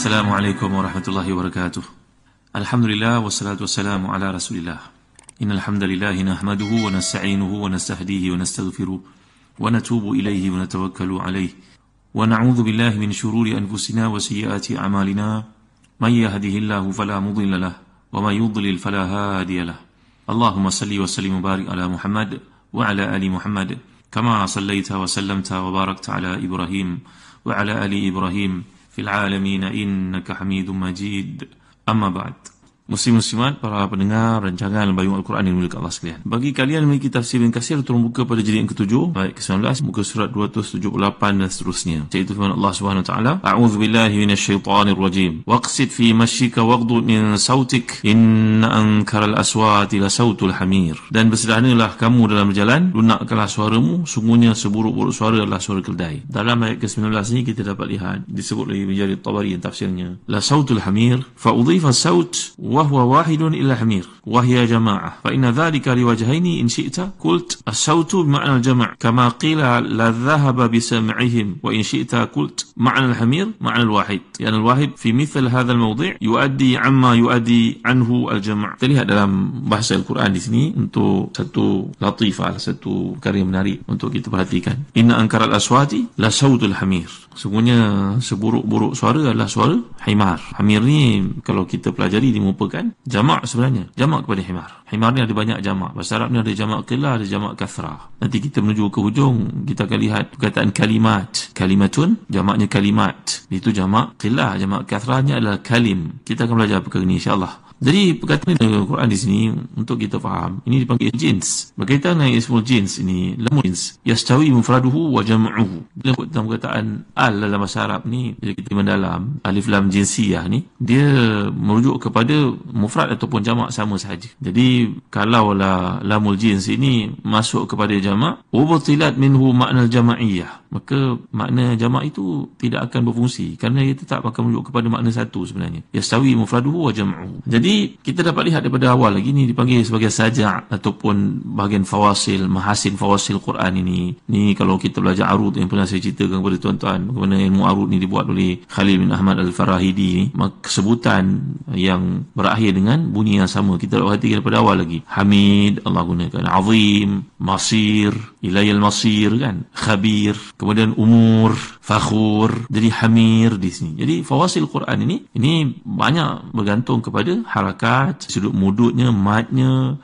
Assalamualaikum warahmatullahi wabarakatuh. Alhamdulillah wassalatu wassalamu ala Rasulillah. Innal hamdalillah nahmaduhu wa nasta'inuhu wa nastahdihi wa nastaghfiruh wa natubu ilayhi wa natawakkalu alayhi wa na'udzu billahi min shururi anfusina wa sayyiati a'malina. May yahdihillahu fala mudilla lahu wa may yudlil fala hadiya lahu. Allahumma salli wa sallim wa barik ala Muhammad wa ala ali Muhammad kama sallaita wa sallamta wa barakta ala Ibrahim wa ala ali Ibrahim fil alamin innaka Hamidum Majid. Amma ba'd. Muslim-muslimat, para pendengar rancangan Bayung Al-Quran yang dimuliakan Allah sekalian. Bagi kalian memiliki tafsir Ibn Katsir, tolong buka pada jilid yang ke-7 ayat ke-19, muka surat 278 dan seterusnya. Iaitu firman Allah Subhanahu wa taala, A'udzu billahi minasyaitonir rajim. Waqsid fi masyika waghdud min sautik inna ankaral aswati la sautul hamir. Dan bersederhanalah kamu dalam berjalan, lunakkanlah suaramu, sungguhnya seburuk-buruk suara adalah suara keldai. Dalam ayat ke-19 ini kita dapat lihat disebut oleh Ibn Jarir Tabari yang tafsirnya, la sautul hamir fa udhifa saut وهو واحد إلى حمير وهي جماعة فإن ذلك لوجهين إن شئت قلت الصوت بمعنى الجمع كما قيل لذهب بسمعهم وإن شئت قلت معنى الحمير معنى الواحد يعني الواحد في مثل هذا الموضع يؤدي عما يؤدي عنه الجمع. Kita lihat dalam bahasa Al-Quran di sini untuk satu latifah, satu karya menarik untuk kita perhatikan. Inna ankaral aswati la sautul hamir. Sungguhnya seburuk-buruk suara adalah suara himar. Hamir ni kalau kita pelajari merupakan jamak sebenarnya, jamak kepada himar. Himar ni ada banyak jamak. Bahasa Arab ni ada jamak qillah, ada jamak kathrah. Nanti kita menuju ke hujung, kita akan lihat perkataan kalimat. Kalimatun, jamaknya kalimat. Itu jamak qillah, jamak kathrahnya adalah kalim. Kita akan belajar perkara ini insya-Allah. Jadi perkataan Al-Quran di sini untuk kita faham, ini dipanggil jins. Berkaitan dengan ismul jins ini, lamul jins, yastawi mufraduhu wa jam'uhu. Dalam perkataan al dalam bahasa Arab ni, bila kita mendalam alif lam jinsiyah ni, dia merujuk kepada mufrad ataupun jamak sama sahaja. Jadi kalaulah lamul jins ini masuk kepada jamak, ubtilat minhu makna al-jama'iyah, maka makna jamak itu tidak akan berfungsi kerana ia tetap akan merujuk kepada makna satu sebenarnya. Yastawi mufraduhu wa jam'uhu. Jadi kita dapat lihat daripada awal lagi ni dipanggil sebagai saja' ataupun bahagian fawasil, mahasin fawasil Quran ini. Ni kalau kita belajar arud yang pernah saya ceritakan kepada tuan-tuan, bagaimana ilmu arud ni dibuat oleh Khalil bin Ahmad Al-Farahidi ni, maka sebutan yang berakhir dengan bunyi yang sama kita dapat perhatikan daripada awal lagi. Hamid Allah gunakan, azim, masir, ilayal masir kan, khabir, kemudian umur, fakhur. Jadi hamir di sini. Jadi fawasil Quran ini banyak bergantung kepada harakat, sudut mudutnya, matnya,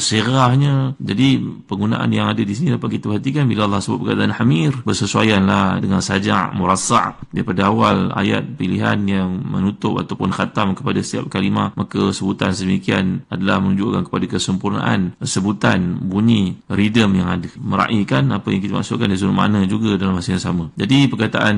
sirahnya. Jadi penggunaan yang ada di sini dapat kita perhatikan bila Allah sebut perkataan hamir, bersesuaianlah dengan saja' murassa' daripada awal ayat pilihan yang menutup ataupun khatam kepada setiap kalimah, maka sebutan sedemikian adalah menunjukkan kepada kesempurnaan sebutan bunyi rhythm yang ada, meraihkan apa yang kita maksudkan dari sudut makna juga dalam masa yang sama. Jadi perkataan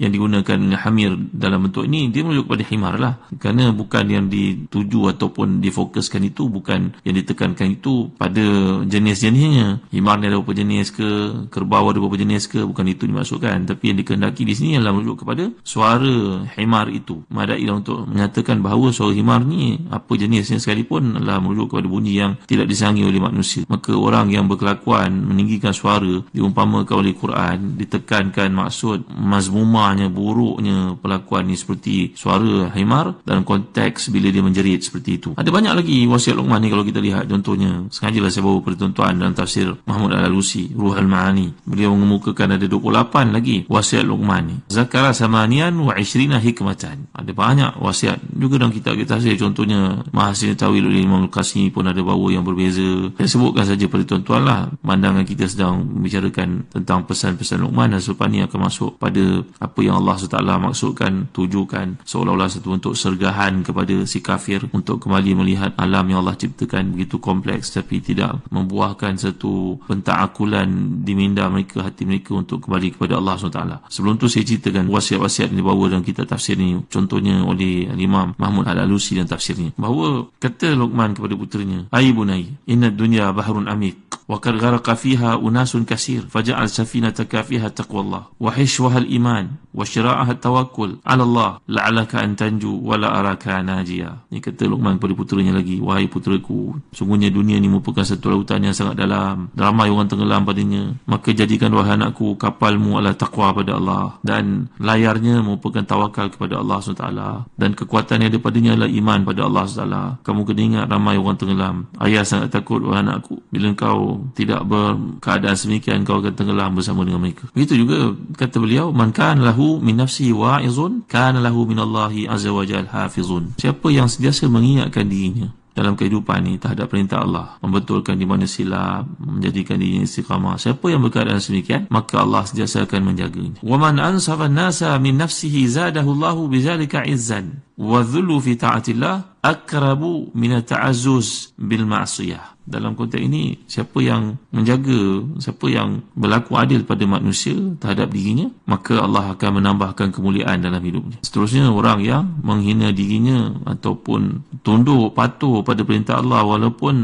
yang digunakan hamir dalam bentuk ini dia merujuk kepada himar lah, kerana bukan yang dituju ataupun difokuskan itu, bukan yang ditekankan itu pada jenis-jenisnya. Himar ni ada beberapa jenis ke, kerbau ada beberapa jenis ke, bukan itu dimaksudkan. Tapi yang dikehendaki di sini adalah merujuk kepada suara himar itu. Madailah untuk menyatakan bahawa suara himar ni apa jenisnya sekalipun adalah merujuk kepada bunyi yang tidak disangi oleh manusia. Maka orang yang berkelakuan meninggikan suara diumpamakan oleh Quran, ditekankan maksud mazmumahnya, buruknya perlakuan ni seperti suara himar dalam konteks bila dia menjerit seperti itu. Ada banyak lagi wasiat Luqman ni kalau kita lihat. Contohnya, sengajalah saya bawa pada tuan-tuan dalam tafsir Mahmud Al-Alusi, Ruh Al-Ma'ani. Beliau mengemukakan ada 28 lagi wasiat Luqman ni. Zakara samanian wa ishrina hikmatan. Ada banyak wasiat juga dalam kitab kita tafsir. Contohnya Mahasin Tawil oleh Imam Al-Qasimi pun ada bawa yang berbeza. Saya sebutkan saja pada tuan-tuan lah. Pandangan kita sedang membicarakan tentang pesan-pesan Luqman, dan selepas ni akan masuk pada apa yang Allah SWT maksudkan, tujukan seolah-olah satu bentuk sergahan kepada si kafir untuk kembali melihat alam yang Allah ciptakan begitu kompleks, tapi tidak membuahkan satu pentaakulan di minda mereka, hati mereka untuk kembali kepada Allah SWT. Sebelum tu saya ceritakan wasiat-wasiat yang dibawa dalam kitab tafsir ni, contohnya oleh Imam Mahmud Al-Alusi dan tafsirnya, bahawa kata Luqman kepada puteranya, Ai bunai, inna dunya bahrun amik, wa qad gharaqa fiha unasun kasir faja'al safinataka fiha taqwallah wa hishwaha al-iman wa syira'aha tawakkul 'ala Allah la'allaka an tanju wa la araka najia. Ni kata Luqman kepada puteranya lagi, wahai puteraku, sungguhnya dunia ni merupakan satu lautan yang sangat dalam, ramai orang tenggelam padanya, maka jadikan wahai anakku kapalmu adalah takwa pada Allah dan layarnya merupakan tawakal kepada Allah SWT, dan kekuatan yang daripadanya adalah iman pada Allah SWT. Kamu kena ingat ramai orang tenggelam. Ayah sangat takut wahai anakku, bila kau tidak berkeadaan semikian kau akan tenggelam bersama dengan mereka. Begitu juga kata beliau, man kana lahu min nafsihi wa'izun kana lahu min Allahi azza wa jalla hafizun. Siapa yang sentiasa mengingatkan dirinya dalam kehidupan ni terhadap perintah Allah, membetulkan di mana silap, menjadikan dirinya istiqamah, siapa yang berkeadaan semikian, maka Allah sentiasa akan menjaganya. Wa man ansafa an-nasa min nafsihi zadahu Allahu bizalika izzan wa dhullu fi ta'atillah akrabu min at-ta'azzuz bil ma'siyah. Dalam konteks ini, siapa yang menjaga, siapa yang berlaku adil pada manusia terhadap dirinya, maka Allah akan menambahkan kemuliaan dalam hidupnya. Seterusnya, orang yang menghina dirinya ataupun tunduk patuh pada perintah Allah walaupun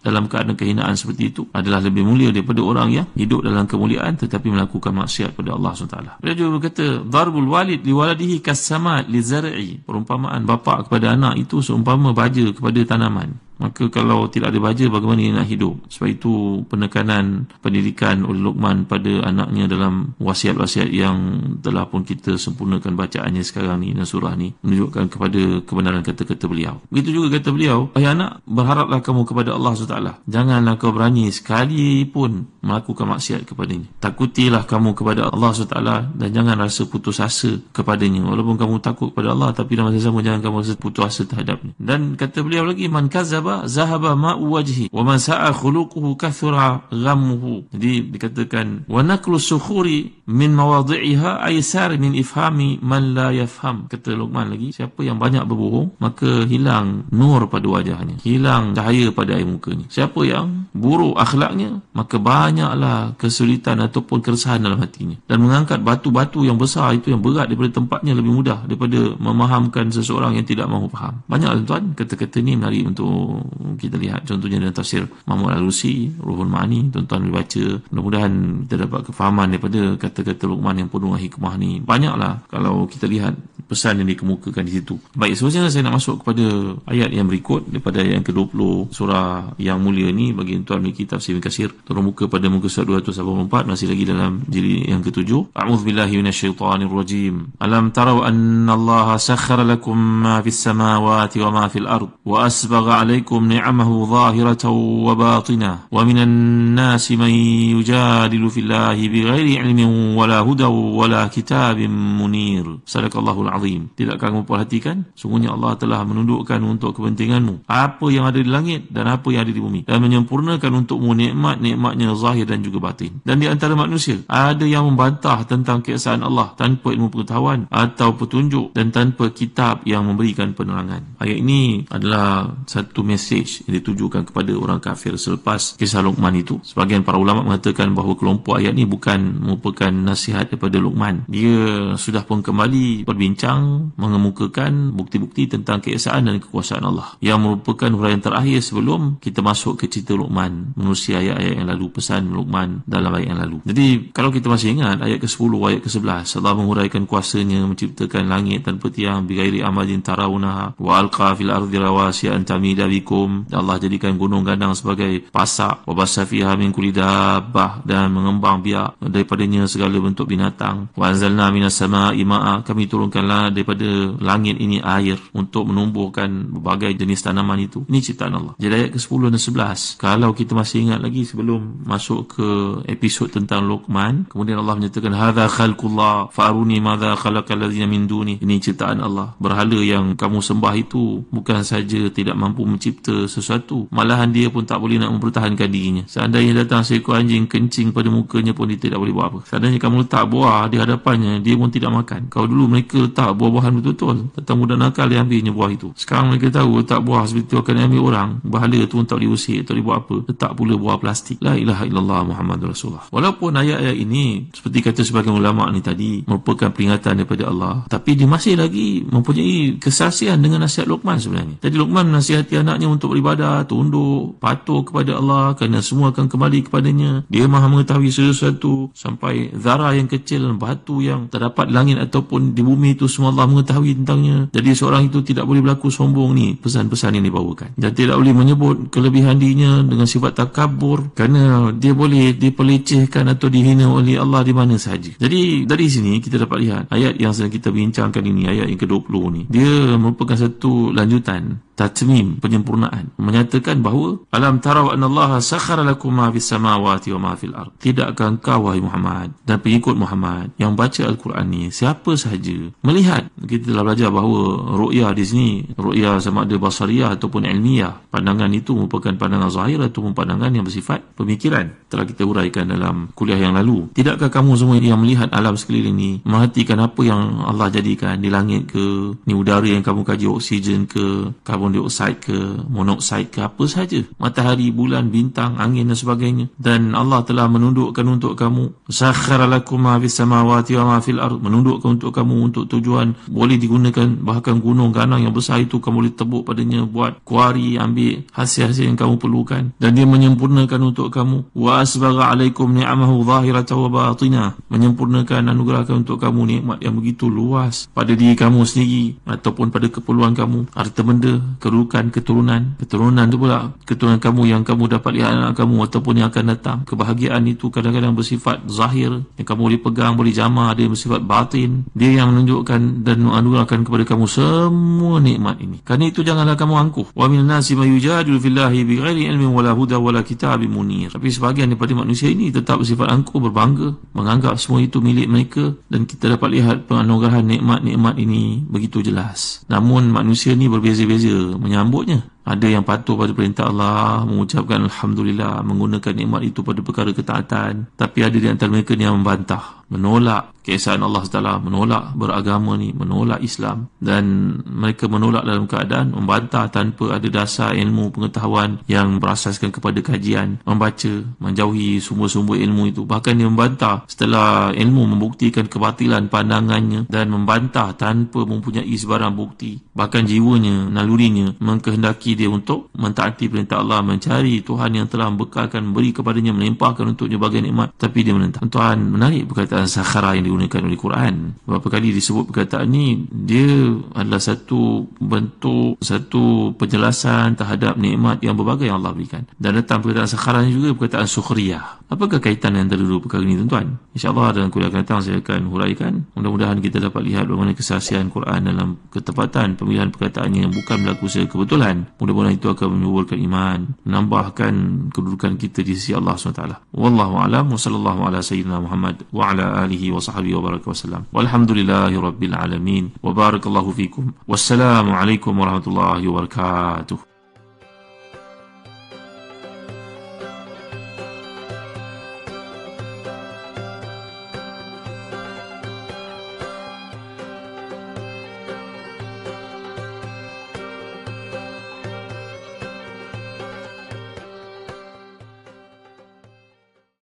dalam keadaan kehinaan seperti itu adalah lebih mulia daripada orang yang hidup dalam kemuliaan tetapi melakukan maksiat pada Allah SWT. Beliau juga berkata, darbul walid liwaladihi kassamat li zar'i. Perumpamaan bapa kepada anak itu seumpama baja kepada tanaman. Maka kalau tidak ada baja, bagaimana dia nak hidup? Sebab itu penekanan pendidikan oleh Luqman pada anaknya dalam wasiat-wasiat yang telah pun kita sempurnakan bacaannya sekarang ni dan surah ni menunjukkan kepada kebenaran kata-kata beliau. Begitu juga kata beliau, ayah anak, berharaplah kamu kepada Allah SWT. Janganlah kau berani sekali pun melakukan maksiat kepadanya. Takutilah kamu kepada Allah SWT dan jangan rasa putus asa kepadanya. Walaupun kamu takut kepada Allah, tapi dalam masa sama jangan kamu rasa putus asa terhadapnya. Dan kata beliau lagi, man kazaba zahaba ma'u wajhi wa man sa'a khuluquhu kathura ghammuhu. Jadi dikatakan wa naqlu sukhuri min mawadhi'iha aysar min ifhami man la yafham. Kata Luqman lagi, siapa yang banyak berbohong maka hilang nur pada wajahnya, hilang cahaya pada air mukanya. Siapa yang buruk akhlaknya maka banyaklah kesulitan ataupun keresahan dalam hatinya. Dan mengangkat batu-batu yang besar itu yang berat daripada tempatnya lebih mudah daripada memahamkan seseorang yang tidak mahu faham. Banyaklah tuan, kata-kata ni menarik untuk kita lihat. Contohnya dalam tafsir Mahmud Al-Alusi, Ruhul Ma'ani, tuan-tuan boleh baca. Mudah-mudahan kita dapat kefahaman daripada kata-kata Luqman yang penuh hikmah ni. Banyaklah kalau kita lihat pesan yang dikemukakan di situ. Baik, seterusnya saya nak masuk kepada ayat yang berikut daripada ayat yang ke-20 surah yang mulia ni. Bagi tuan memiliki tafsir Ibn Katsir, turun muka pada muka surat 284, masih lagi dalam jilid yang ke-7. A'udzubillahi minasyaitanirrajim. Alam tarau anna Allah sakhkhara lakum ma fis samawati wa ma fil ard wa asbagha alaikum ni'amahu zahiratan wa batinah wa minan nasi man yujadilu fillahi bighairi ilmin wala hudaw wala kitabim munir. Sadaqallahul azim. Tidakkah kamu perhatikan, sungguhnya Allah telah menundukkan untuk kepentinganmu apa yang ada di langit dan apa yang ada di bumi, dan menyempurnakan untukmu nikmat-nikmatnya zahir dan juga batin. Dan di antara manusia ada yang membantah tentang keesaan Allah tanpa ilmu pengetahuan atau petunjuk dan tanpa kitab yang memberikan penerangan. Ayat ini adalah satu message yang ditujukan kepada orang kafir selepas kisah Luqman itu. Sebagian para ulama mengatakan bahawa kelompok ayat ini bukan merupakan nasihat daripada Luqman. Dia sudah pun kembali berbincang, mengemukakan bukti-bukti tentang keesaan dan kekuasaan Allah, yang merupakan huraian terakhir sebelum kita masuk ke cerita Luqman menerusi ayat-ayat yang lalu, pesan Luqman dalam ayat yang lalu. Jadi kalau kita masih ingat ayat ke-10, ayat ke-11, Allah menghuraikan kuasanya menciptakan langit tanpa tiang bighairi amadin tarawunaha wa alqa fil ardi rawasiya an tamida bikum. Allah jadikan gunung gandang sebagai pasak, wa bassa fiha min kulli dabbah, dan mengembang biak daripadanya segala bentuk binatang. Wa anzalna minas samaa'i ma'a, kami turunkanlah daripada langit ini air untuk menumbuhkan berbagai jenis tanaman itu. Ini ciptaan Allah. Jadi ayat ke-10 dan 11, kalau kita masih ingat lagi sebelum masuk ke episod tentang Luqman, kemudian Allah menyatakan hadza khalqullah fa'aruni madza khalaqal ladzina min duni. Ini ciptaan Allah. Berhala yang kamu sembah itu bukan saja tidak mampu mencipta sesuatu, malahan dia pun tak boleh nak mempertahankan dirinya. Seandainya datang seekor anjing kencing pada mukanya pun dia tidak boleh buat apa. Seandainya kamu letak buah di hadapannya, dia pun tidak makan. Kalau dulu mereka letak tak buah-buahan betul-betul. Datang budak nakal dia ambilnya buah itu. Sekarang mereka tahu letak buah seperti itu akan ambil orang, bahala tu tak boleh usik, tak boleh buat apa, letak pula buah plastik. La ilaha illallah Muhammadur Rasulullah. Walaupun ayat-ayat ini seperti kata sebagian ulama ni tadi merupakan peringatan daripada Allah, tapi dia masih lagi mempunyai kesaksian dengan nasihat Luqman sebenarnya. Jadi Luqman menasihati anaknya untuk beribadah, tunduk, patuh kepada Allah, kerana semua akan kembali kepadanya. Dia maha mengetahui sesuatu sampai zarah yang kecil, batu yang terdapat di langit ataupun di bumi itu semua Allah mengetahui tentangnya. Jadi seorang itu tidak boleh berlaku sombong. Ni pesan-pesan yang dibawakan. Dan tidak boleh menyebut kelebihan dirinya dengan sifat takabur, kerana dia boleh dipelecehkan atau dihina oleh Allah di mana sahaja. Jadi dari sini kita dapat lihat ayat yang sedang kita bincangkan ini, ayat yang ke-20 ni, dia merupakan satu lanjutan, tatmim, penyempurnaan, menyatakan bahawa alam tarau anna Allah sakhara lakum ma fis samawati wa ma fil ard. Tidakkah engkau wahai Muhammad dan pengikut Muhammad yang baca Al-Quran ni, siapa sahaja melihat, kita telah belajar bahawa ru'yah di sini, ru'yah sama ada basariyah ataupun ilmiah, pandangan itu merupakan pandangan zahir ataupun pandangan yang bersifat pemikiran, telah kita uraikan dalam kuliah yang lalu. Tidakkah kamu semua yang melihat alam sekeliling ni, merhatikan apa yang Allah jadikan di langit ke, ni udara yang kamu kaji, oksigen ke, karbon dioksida ke, monoksida ke, apa sahaja, matahari, bulan, bintang, angin dan sebagainya. Dan Allah telah menundukkan untuk kamu, sakhara lakum ma fis samawati wa ma fil ard, menundukkan untuk kamu untuk tujuan boleh digunakan, bahkan gunung ganang yang besar itu kamu boleh tebuk padanya, buat kuari, ambil hasil-hasil yang kamu perlukan. Dan dia menyempurnakan untuk kamu, wa asbagha alaikum ni'amahu zahiratan wa batinah, menyempurnakan, anugerahkan untuk kamu nikmat yang begitu luas pada diri kamu sendiri ataupun pada keperluan kamu, harta benda, kedudukan, keturunan tu pula, keturunan kamu yang kamu dapat lihat anak kamu ataupun yang akan datang. Kebahagiaan itu kadang-kadang bersifat zahir yang kamu boleh pegang, boleh jamah, ada yang bersifat batin. Dia yang menunjukkan dan menganugerahkan kepada kamu semua nikmat ini. Kerana itu janganlah kamu angkuh. Wa minan nasi may yujadilu fillahi bighairi ilmin wala huda wala kitabim munir. Tapi sebahagian daripada manusia ini tetap bersifat angkuh, berbangga, menganggap semua itu milik mereka, dan kita dapat lihat penganugerahan nikmat-nikmat ini begitu jelas. Namun manusia ni berbeza-beza menyambutnya. Ada yang patuh pada perintah Allah, mengucapkan Alhamdulillah, menggunakan nikmat itu pada perkara ketaatan. Tapi ada di antara mereka yang membantah, menolak keesaan Allah Taala, menolak beragama ni, menolak Islam. Dan mereka menolak dalam keadaan membantah tanpa ada dasar ilmu pengetahuan yang berasaskan kepada kajian, membaca, menjauhi sumber-sumber ilmu itu. Bahkan dia membantah setelah ilmu membuktikan kebatilan pandangannya, dan membantah tanpa mempunyai sebarang bukti. Bahkan jiwanya, nalurinya mengkehendaki dia untuk mentaati perintah Allah, mencari Tuhan yang telah membekalkan, beri kepadanya, melimpahkan untuknya bagai nikmat, tapi dia menentang. Tuhan menarik perkataan sakhara yang digunakan oleh Quran. Berapa kali disebut perkataan ni, dia adalah satu bentuk, satu penjelasan terhadap nikmat yang berbagai yang Allah berikan. Dan datang perkataan sakhara juga perkataan sukhriyah. Apakah kaitan antara dua perkara ini, tuan-tuan? InsyaAllah dalam kuliah akan datang saya akan huraikan. Mudah-mudahan kita dapat lihat bagaimana kesaksian Quran dalam ketepatan pemilihan perkataannya yang bukan berlaku secara kebetulan. Mudah-mudahan itu akan menyuburkan iman, menambahkan kedudukan kita di sisi Allah SWT. Wallahu a'lam, wa sallallahu ala sayyidina Muhammad wa ala alihi wa sahbihi wa baraka wa sallam. Walhamdulillahi rabbil alamin, wa barakallahu fikum. Wassalamu alaikum warahmatullahi wabarakatuh.